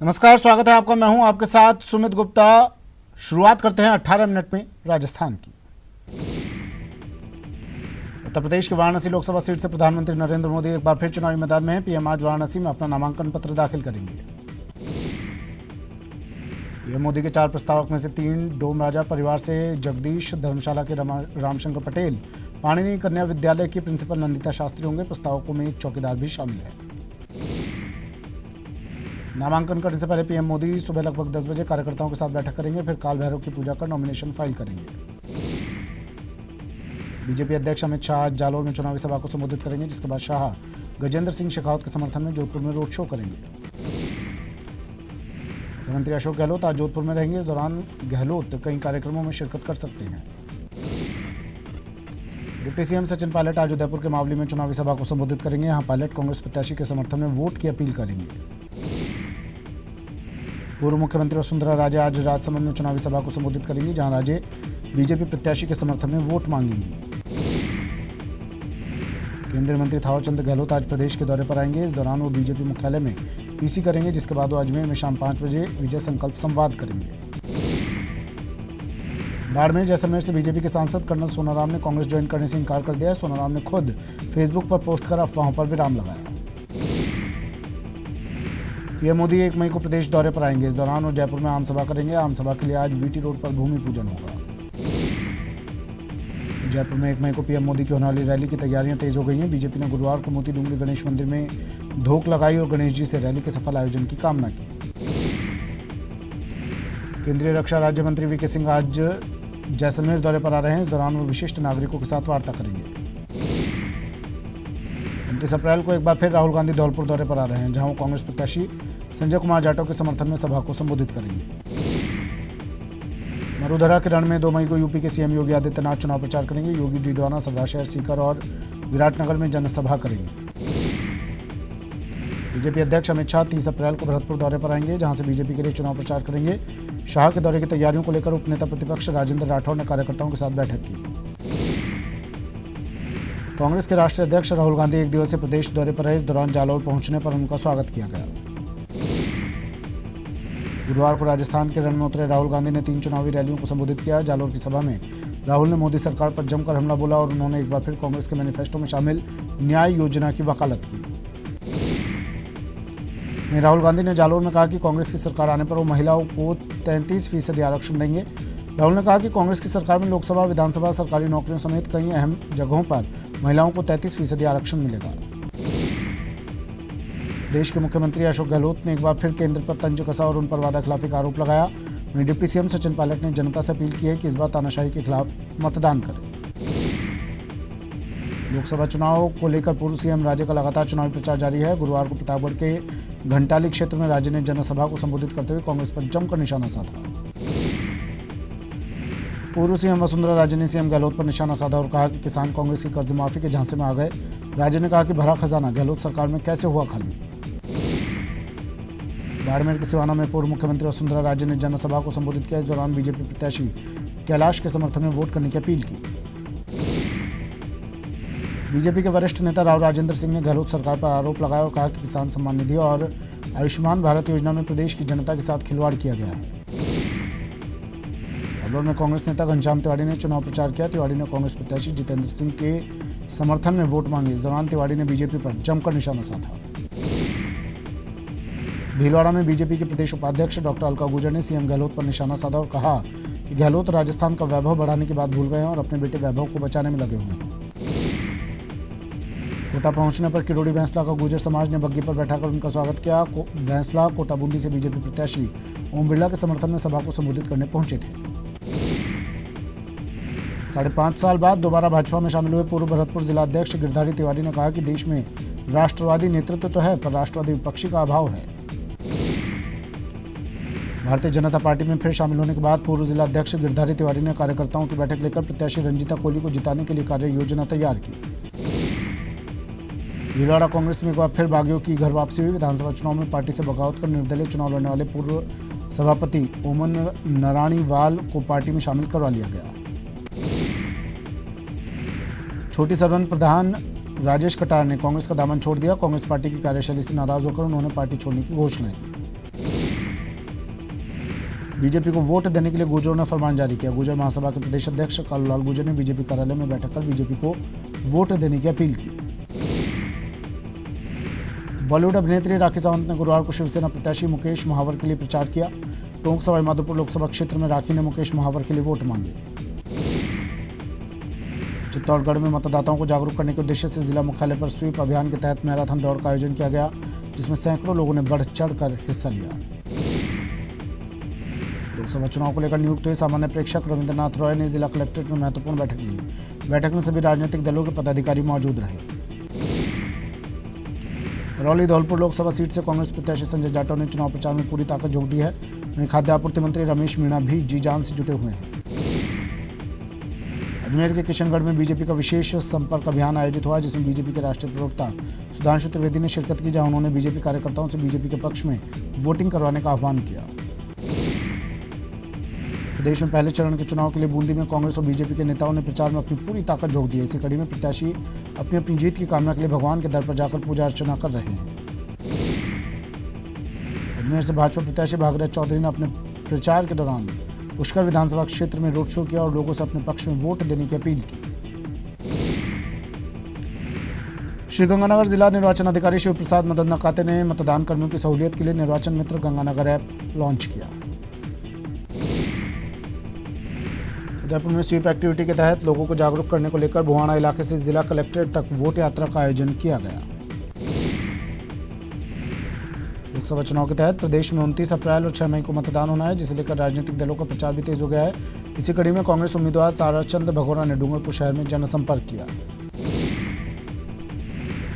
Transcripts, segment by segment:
नमस्कार, स्वागत है आपका। मैं हूं आपके साथ सुमित गुप्ता। शुरुआत करते हैं 18 मिनट में राजस्थान की। उत्तर प्रदेश की वाराणसी लोकसभा सीट से प्रधानमंत्री नरेंद्र मोदी एक बार फिर चुनावी मैदान में हैं। पीएम आज वाराणसी में अपना नामांकन पत्र दाखिल करेंगे। पीएम मोदी के 4 प्रस्तावक में से 3 डोम राजा परिवार से जगदीश, धर्मशाला के रामशंकर पटेल, पाणिनी कन्या विद्यालय की प्रिंसिपल नंदिता शास्त्री होंगे। प्रस्तावकों में एक चौकीदार भी शामिल है। नामांकन करने से पहले पीएम मोदी सुबह लगभग 10 बजे कार्यकर्ताओं के साथ बैठक करेंगे। फिर काल भैरव की पूजा कर नॉमिनेशन फाइल करेंगे। बीजेपी अध्यक्ष अमित शाह आज जालौर में चुनावी सभा को संबोधित करेंगे, जिसके बाद शाह गजेंद्र सिंह शेखावत के समर्थन में जोधपुर में रोड शो करेंगे। मुख्यमंत्री अशोक गहलोत आज जोधपुर में रहेंगे। इस दौरान गहलोत कई कार्यक्रमों में शिरकत कर सकते हैं। डिप्टी सीएम सचिन पायलट आज उदयपुर के मावली में चुनावी सभा को संबोधित करेंगे। यहां पायलट कांग्रेस प्रत्याशी के समर्थन में वोट की अपील करेंगे। पूर्व मुख्यमंत्री वसुंधरा राजे आज राजसमंद में चुनावी सभा को संबोधित करेंगी, जहां राजे बीजेपी प्रत्याशी के समर्थन में वोट मांगेंगी। केंद्रीय मंत्री थावरचंद गहलोत आज प्रदेश के दौरे पर आएंगे। इस दौरान वो बीजेपी मुख्यालय में पीसी करेंगे, जिसके बाद वो अजमेर में शाम 5 बजे विजय संकल्प संवाद करेंगे। बाड़मेर जैसलमेर से बीजेपी के सांसद कर्नल सोनाराम ने कांग्रेस ज्वाइन करने से इनकार कर दिया। सोनाराम ने खुद फेसबुक पर पोस्ट कर अफवाहों पर विराम लगाया। पीएम मोदी 1 मई को प्रदेश दौरे पर आएंगे। इस दौरान वो जयपुर में आम सभा करेंगे। आम सभा के लिए आज वीटी रोड पर भूमि पूजन होगा। जयपुर में 1 मई को पीएम मोदी की होने वाली रैली की तैयारियां तेज हो गई हैं। बीजेपी ने गुरुवार को मोती डूंगरी गणेश मंदिर में धोख लगाई और गणेश जी से रैली के सफल आयोजन की कामना की। केंद्रीय रक्षा राज्य मंत्री वीके सिंह आज जैसलमेर दौरे पर आ रहे हैं। इस दौरान वो विशिष्ट नागरिकों के साथ वार्ता करेंगे। 29 अप्रैल को एक बार फिर राहुल गांधी धौलपुर दौरे पर आ रहे हैं, जहां वो कांग्रेस प्रत्याशी संजय कुमार जाटव के समर्थन में सभा को संबोधित करेंगे। मरुधरा के रण में 2 मई को यूपी के सीएम योगी आदित्यनाथ चुनाव प्रचार करेंगे। योगी डीडवाना, सरदाशहर, सीकर और विराटनगर में जनसभा करेंगे। बीजेपी अध्यक्ष अमित शाह 30 अप्रैल को भरतपुर दौरे पर आएंगे, जहां से बीजेपी के लिए चुनाव प्रचार करेंगे। शाह के दौरे की तैयारियों को लेकर उपनेता प्रतिपक्ष राजेंद्र राठौड़ ने कार्यकर्ताओं के साथ बैठक की। कांग्रेस के राष्ट्रीय अध्यक्ष राहुल गांधी 1 दिवसीय प्रदेश दौरे पर रहे। इस दौरान जालौर पहुंचने पर उनका स्वागत किया गया। गुरुवार को राजस्थान के रण में उतरे राहुल गांधी ने 3 चुनावी रैलियों को संबोधित किया। जालौर की सभा में राहुल ने मोदी सरकार पर जमकर हमला बोला और उन्होंने एक बार फिर कांग्रेस के मैनिफेस्टो में शामिल न्याय योजना की वकालत की। राहुल गांधी ने जालौर में कहा कि कांग्रेस की सरकार आने पर वो महिलाओं को 33% आरक्षण देंगे। राहुल ने कहा कि कांग्रेस की सरकार में लोकसभा, विधानसभा, सरकारी नौकरियों समेत कई अहम जगहों पर महिलाओं को 33% आरक्षण मिलेगा। देश के मुख्यमंत्री अशोक गहलोत ने एक बार फिर केंद्र पर तंज कसा और उन पर वादाखिलाफी का आरोप लगाया। वहीं डिप्टी सीएम सचिन पायलट ने जनता से अपील की है कि इस बार तानाशाही के खिलाफ मतदान करें। लोकसभा चुनाव को लेकर पूर्व सीएम राज्य का लगातार चुनावी प्रचार जारी है। गुरुवार को प्रतापगढ़ के घंटाली क्षेत्र में राज्य ने जनसभा को संबोधित करते हुए कांग्रेस पर जमकर निशाना साधा। पूर्व सीएम वसुंधरा राजे ने सीएम गहलोत पर निशाना साधा और कहा कि किसान कांग्रेस की कर्ज माफी के झांसे में आ गए। राज्य ने कहा कि भरा खजाना गहलोत सरकार में कैसे हुआ खाली। बाड़मेर के सिवाना में पूर्व मुख्यमंत्री वसुंधरा राजे ने जनसभा को संबोधित किया। इस दौरान बीजेपी प्रत्याशी कैलाश के समर्थन में वोट करने की अपील की। बीजेपी के वरिष्ठ नेता राव राजेंद्र सिंह ने गहलोत सरकार पर आरोप लगाया और कहा कि किसान सम्मान निधि और आयुष्मान भारत योजना में प्रदेश की जनता के साथ खिलवाड़ किया गया है। अलवर में कांग्रेस नेता घनश्याम तिवारी ने चुनाव प्रचार किया। तिवारी ने कांग्रेस प्रत्याशी जितेंद्र सिंह के समर्थन में वोट मांगे। इस दौरान तिवारी ने बीजेपी पर जमकर निशाना साधा। भीलवाड़ा में बीजेपी के प्रदेश उपाध्यक्ष डॉक्टर अलका गुर्जर ने सीएम गहलोत पर निशाना साधा और कहा कि गहलोत राजस्थान का वैभव बढ़ाने की बात भूल गए हैं और अपने बेटे वैभव को बचाने में लगे हुए हैं। कोटा पहुंचने पर किरोड़ी बैंसला का गुर्जर समाज ने बग्गी पर बैठाकर उनका स्वागत किया। बैंसला कोटा बूंदी से बीजेपी प्रत्याशी ओम बिरला के समर्थन में सभा को संबोधित करने पहुंचे थे। 5.5 साल बाद दोबारा भाजपा में शामिल हुए पूर्व भरतपुर जिला अध्यक्ष गिरधारी तिवारी ने कहा कि देश में राष्ट्रवादी नेतृत्व तो है, पर राष्ट्रवादी विपक्षी का अभाव है। भारतीय जनता पार्टी में फिर शामिल होने के बाद पूर्व जिला अध्यक्ष गिरधारी तिवारी ने कार्यकर्ताओं की बैठक लेकर प्रत्याशी रंजीता कोहली को जिताने के लिए कार्य योजना तैयार की। भीलवाड़ा कांग्रेस में एक बार फिर बागियों की घर वापसी हुई। विधानसभा चुनाव में पार्टी से बगावत कर निर्दलीय चुनाव लड़ने वाले पूर्व सभापति ओमन नारायणवाल को पार्टी में शामिल करवा लिया गया। छोटी सरवन प्रधान राजेश कटार ने कांग्रेस का दामन छोड़ दिया। कांग्रेस पार्टी की कार्यशैली से नाराज होकर उन्होंने पार्टी छोड़ने की घोषणा की। बीजेपी को वोट देने के लिए गुर्जरों ने फरमान जारी किया। गुर्जर महासभा के प्रदेश अध्यक्ष कालूलाल गुर्जर ने बीजेपी कार्यालय में बैठक कर बीजेपी को वोट देने की अपील की। बॉलीवुड अभिनेत्री राखी सावंत ने गुरुवार को शिवसेना प्रत्याशी मुकेश महावर के लिए प्रचार किया। टोंक सवाईमाधोपुर लोकसभा क्षेत्र में राखी ने मुकेश महावर के लिए वोट मांगे। चित्तौड़गढ़ में मतदाताओं को जागरूक करने के उद्देश्य से जिला मुख्यालय पर स्वीप अभियान के तहत मैराथन दौड़ का आयोजन किया गया, जिसमें सैकड़ों लोगों ने बढ़ चढ़कर हिस्सा लिया। लोकसभा चुनाव को लेकर नियुक्त हुए सामान्य प्रेक्षक रविंद्रनाथ रॉय ने जिला कलेक्ट्रेट में महत्वपूर्ण बैठक ली। बैठक में सभी राजनीतिक दलों के पदाधिकारी मौजूद रहे। करौली धौलपुर लोकसभा सीट से कांग्रेस प्रत्याशी संजय जाटव ने चुनाव प्रचार में पूरी ताकत झोंक दी है। वहीं खाद्य आपूर्ति मंत्री रमेश मीणा भी जी जान से जुटे हुए हैं। अजमेर के किशनगढ़ में बीजेपी का विशेष संपर्क अभियान आयोजित हुआ, जिसमें बीजेपी के राष्ट्रीय प्रवक्ता सुधांशु त्रिवेदी ने शिरकत की, जहां उन्होंने बीजेपी कार्यकर्ताओं से बीजेपी के पक्ष में वोटिंग करवाने का आह्वान किया। प्रदेश में पहले चरण के चुनाव के लिए बूंदी में कांग्रेस और बीजेपी के नेताओं ने प्रचार में अपनी पूरी ताकत झोंक दी है। इसी कड़ी में प्रत्याशी अपनी जीत की कामना के लिए भगवान के दर पर जाकर पूजा अर्चना कर रहे हैं। अजमेर से भाजपा प्रत्याशी भागीरथ चौधरी ने अपने प्रचार के दौरान पुष्कर विधानसभा क्षेत्र में रोड शो किया और लोगों से अपने पक्ष में वोट देने की अपील की। श्रीगंगानगर जिला निर्वाचन अधिकारी शिव प्रसाद मदन नकाते ने मतदान कर्मियों की सहूलियत के लिए निर्वाचन मित्र गंगानगर ऐप लॉन्च किया। उदयपुर में स्वीप एक्टिविटी के तहत लोगों को जागरूक करने को लेकर बुहाना इलाके से जिला कलेक्ट्रेट तक वोट यात्रा का आयोजन किया गया। लोकसभा चुनाव के तहत प्रदेश में 29 अप्रैल और 6 मई को मतदान होना है, जिसे लेकर राजनीतिक दलों का प्रचार भी तेज हो गया है। इसी कड़ी में कांग्रेस उम्मीदवार ताराचंद भगोरा ने डूंगरपुर शहर में जनसंपर्क किया।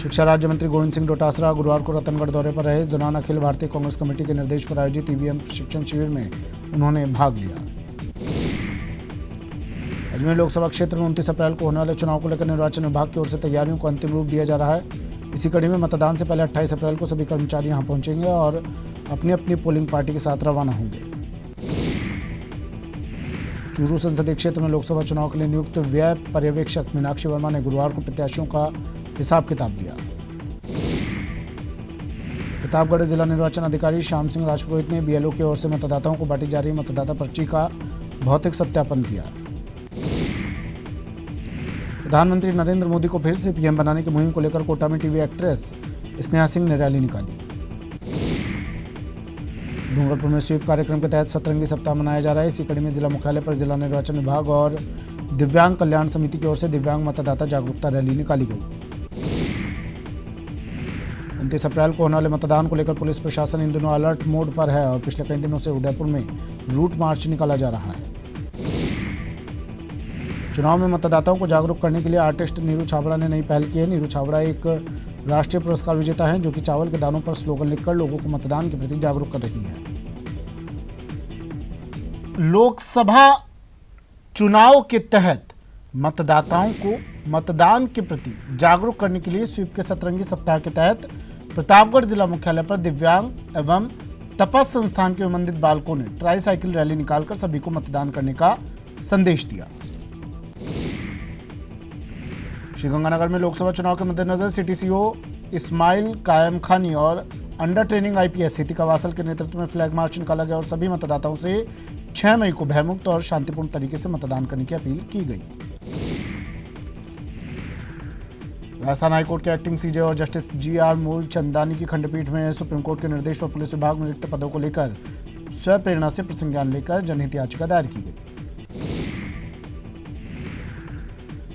शिक्षा राज्य मंत्री गोविंद सिंह डोटासरा गुरुवार को रतनगढ़ दौरे पर रहे। इस दौरान अखिल भारतीय कांग्रेस कमेटी के निर्देश पर आयोजित ईवीएम प्रशिक्षण शिविर में उन्होंने भाग लिया। अजमेर लोकसभा क्षेत्र में 29 अप्रैल को होने वाले चुनाव को लेकर निर्वाचन विभाग की ओर से तैयारियों को अंतिम रूप दिया जा रहा है। इसी कड़ी में मतदान से पहले 28 अप्रैल को सभी कर्मचारी यहां पहुंचेंगे और अपनी अपनी पोलिंग पार्टी के साथ रवाना होंगे। चूरू संसदीय क्षेत्र में लोकसभा चुनाव के लिए नियुक्त व्यय पर्यवेक्षक मीनाक्षी वर्मा ने गुरुवार को प्रत्याशियों का हिसाब किताब दिया। प्रतापगढ़ जिला निर्वाचन अधिकारी श्याम सिंह राजपुरोहित ने बीएलओ की ओर से मतदाताओं को बांटी जा रही मतदाता पर्ची का भौतिक सत्यापन किया। प्रधानमंत्री नरेंद्र मोदी को फिर से पीएम बनाने की मुहिम को लेकर कोटा में टीवी एक्ट्रेस स्नेहा सिंह ने रैली निकाली। डूंगरपुर में स्वीप कार्यक्रम के तहत सतरंगी सप्ताह मनाया जा रहा है। इसी कड़ी में जिला मुख्यालय पर जिला निर्वाचन विभाग और दिव्यांग कल्याण समिति की ओर से दिव्यांग मतदाता जागरूकता रैली निकाली गई। 29 अप्रैल को होने वाले मतदान को लेकर पुलिस प्रशासन इन दिनों अलर्ट मोड पर है और पिछले कई दिनों से उदयपुर में रूट मार्च निकाला जा रहा है। चुनाव में मतदाताओं को जागरूक करने के लिए आर्टिस्ट नीरू छाबड़ा ने नई पहल की है। नीरू छाबड़ा एक राष्ट्रीय पुरस्कार विजेता हैं, जो कि चावल के दानों पर स्लोगन लिखकर लोगों को मतदान के प्रति जागरूक कर रही हैं। लोकसभा चुनाव के तहत मतदाताओं को मतदान के प्रति जागरूक करने के लिए स्वीप के सतरंगी सप्ताह के तहत प्रतापगढ़ जिला मुख्यालय पर दिव्यांग एवं तपस संस्थान के संबंधित बालकों ने ट्राईसाइकिल रैली निकालकर सभी को मतदान करने का संदेश दिया। श्रीगंगानगर में लोकसभा चुनाव के मद्देनजर सिटी सीओ इस्माइल कायम खानी और under training IPS Hitika vassal के नेतृत्व में फ्लैग मार्च निकाला गया और सभी मतदाताओं से 6 मई को भयमुक्त और शांतिपूर्ण तरीके से मतदान करने की अपील की गई। राजस्थान हाईकोर्ट के एक्टिंग सीजे और जस्टिस जीआर मूलचंदानी की खंडपीठ में सुप्रीम कोर्ट के निर्देश पर पुलिस विभाग में रिक्त पदों को लेकर स्वप्रेरणा से प्रसंज्ञान लेकर जनहित याचिका दायर की गई।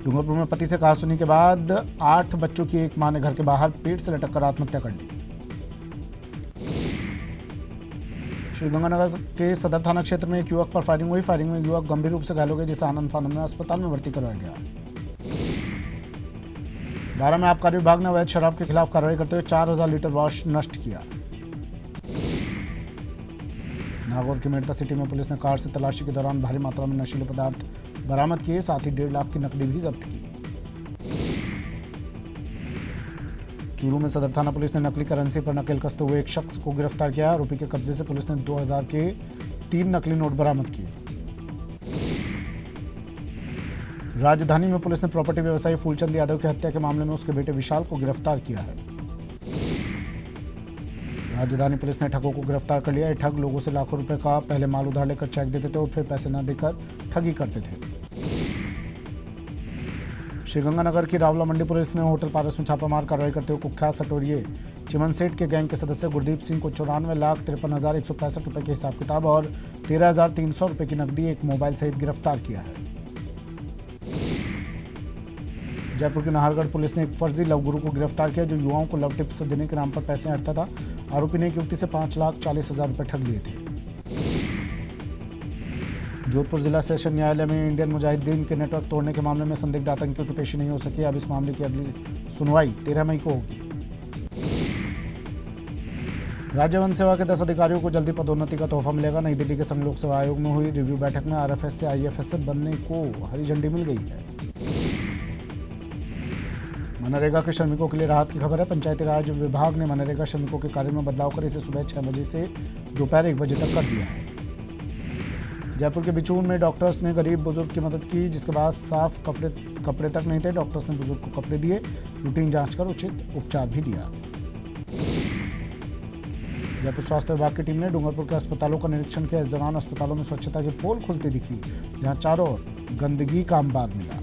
डूंगरपुर में पति से कहासुनी के बाद 8 बच्चों की एक मां ने घर के बाहर पेट से लटक कर आत्महत्या कर ली। श्रीगंगानगर के सदर थाना क्षेत्र में एक युवक पर फायरिंग हुई। फायरिंग में युवक गंभीर रूप से घायल हो गया, जिसे आनंद फानंद में अस्पताल में भर्ती करवाया गया। बारा में आबकारी विभाग ने अवैध शराब के खिलाफ कार्रवाई करते हुए 4000 लीटर वॉश नष्ट किया। नागौर के मेड़ता सिटी में पुलिस ने कार से तलाशी के दौरान भारी मात्रा में नशीले पदार्थ बरामद किए, साथ ही 1.5 लाख की नकदी भी जब्त की। चूरू में सदर थाना पुलिस ने नकली करेंसी पर नकेल कसते हुए एक शख्स को गिरफ्तार किया। आरोपी के कब्जे से पुलिस ने 2000 के 3 नकली नोट बरामद किए। राजधानी में पुलिस ने प्रॉपर्टी व्यवसायी फूलचंद यादव की हत्या के मामले में उसके बेटे विशाल को गिरफ्तार किया है। राजधानी पुलिस ने ठगों को गिरफ्तार कर लिया। ये ठग लोगों से लाखों रुपए का पहले माल उधार लेकर चेक देते थे और फिर पैसे न देकर ठगी करते थे। श्रीगंगानगर की रावला मंडी पुलिस ने होटल पारस में छापामार कार्रवाई करते हुए कुख्यात सटोरिये चिमन सेठ के गैंग के सदस्य गुरदीप सिंह को 94,53,165 रुपए के हिसाब किताब और 13,300 रुपए की नकदी, एक मोबाइल सहित गिरफ्तार किया है। जयपुर की नाहरगढ़ पुलिस ने एक फर्जी लव गुरु को गिरफ्तार किया जो युवाओं को लव टिप्स देने के नाम पर पैसे हड़ता था। आरोपी ने एक युवती से 5,40,000 रुपए ठग लिए थे। जोधपुर जिला सेशन न्यायालय में इंडियन मुजाहिदीन के नेटवर्क तोड़ने के मामले में संदिग्ध आतंकियों की पेशी नहीं हो सकी। अब इस मामले की अगली सुनवाई 13 मई को होगी। राज्य वन सेवा के 10 अधिकारियों को जल्दी पदोन्नति का तोहफा मिलेगा। नई दिल्ली के संघ लोक सेवा आयोग में हुई रिव्यू बैठक में आरएफएस से आईएफएस बनने को हरी झंडी मिल गई है। मनरेगा के श्रमिकों के लिए राहत की खबर है। पंचायती राज विभाग ने मनरेगा श्रमिकों के कार्य में बदलाव कर इसे सुबह 6 बजे से दोपहर 1 बजे तक कर दिया है। जयपुर के बिचून में डॉक्टर्स ने गरीब बुजुर्ग की मदद की, जिसके बाद साफ कपड़े तक नहीं थे। डॉक्टर्स ने बुजुर्ग को कपड़े दिए, रूटीन जांच कर उचित उपचार भी दिया। जयपुर स्वास्थ्य विभाग की टीम ने डूंगरपुर के अस्पतालों का निरीक्षण किया। इस दौरान अस्पतालों में स्वच्छता की पोल खुलती दिखी, जहां चारों ओर गंदगी का अंबार मिला।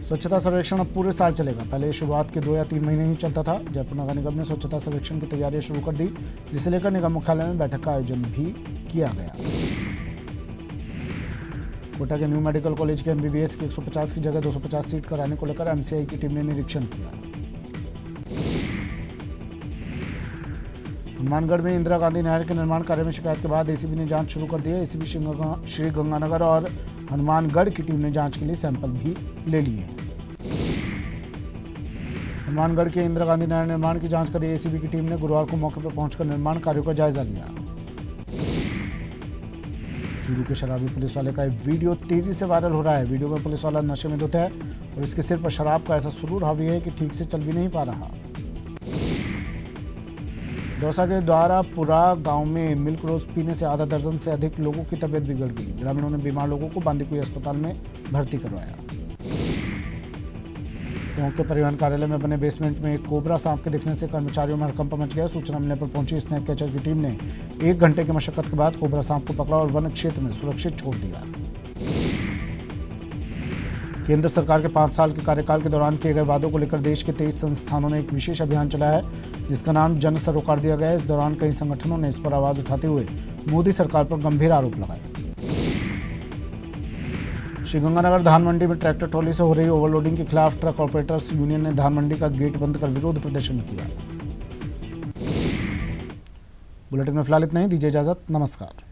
स्वच्छता सर्वेक्षण अब पूरे साल चलेगा। पहले शुरुआत के 2 या 3 महीने ही चलता था। जयपुर नगर निगम ने स्वच्छता सर्वेक्षण की तैयारियां शुरू कर दी, जिसे लेकर निगम मुख्यालय में बैठक का आयोजन भी किया गया। कोटा के न्यू मेडिकल कॉलेज के MBBS की 150 की जगह 250 सीट कराने को लेकर MCI की टीम ने निरीक्षण किया। हनुमानगढ़ में इंदिरा गांधी नहर के निर्माण कार्य में शिकायत के बाद ACB ने जांच शुरू कर दी है। ACB श्रीगंगानगर और हनुमानगढ़ की टीम ने जांच के लिए सैंपल भी ले लिए हैं। हनुमानगढ़ के इंदिरा गांधी नहर निर्माण की जांच करी ACB की टीम ने गुरुवार को मौके पर पहुंचकर निर्माण कार्यों का जायजा लिया। चूरू के शराबी पुलिस वाले का एक वीडियो तेजी से वायरल हो रहा है। वीडियो में पुलिस वाला नशे में धुत है और इसके सिर पर शराब का ऐसा सुरूर हावी है कि ठीक से चल भी नहीं पा रहा। दौसा के द्वारापुरा गांव में मिल्क रोज पीने से आधा दर्जन से अधिक लोगों की तबीयत बिगड़ गई। ग्रामीणों ने बीमार लोगों को बांदीकुई अस्पताल में भर्ती करवाया। गांव के परिवहन कार्यालय में बने बेसमेंट में एक कोबरा सांप के दिखने से कर्मचारियों में हड़कंप मच गया। सूचना मिलने पर पहुंची स्नैक कैचर की टीम ने 1 घंटे की मशक्कत के बाद कोबरा सांप को पकड़ा और वन क्षेत्र में सुरक्षित छोड़ दिया। केंद्र सरकार के 5 साल के कार्यकाल के दौरान किए गए वादों को लेकर देश के 23 संस्थानों ने एक विशेष अभियान चलाया है, जिसका नाम जन सरोकार दिया गया है। इस दौरान कई संगठनों ने इस पर आवाज उठाते हुए मोदी सरकार पर गंभीर आरोप लगाए। श्रीगंगानगर धान मंडी में ट्रैक्टर ट्रॉली से हो रही ओवरलोडिंग के खिलाफ ट्रक ऑपरेटर्स यूनियन ने धान मंडी का गेट बंद कर विरोध प्रदर्शन किया। बुलेटिन में फिलहाल इतना ही। दीजिए इजाजत। नमस्कार।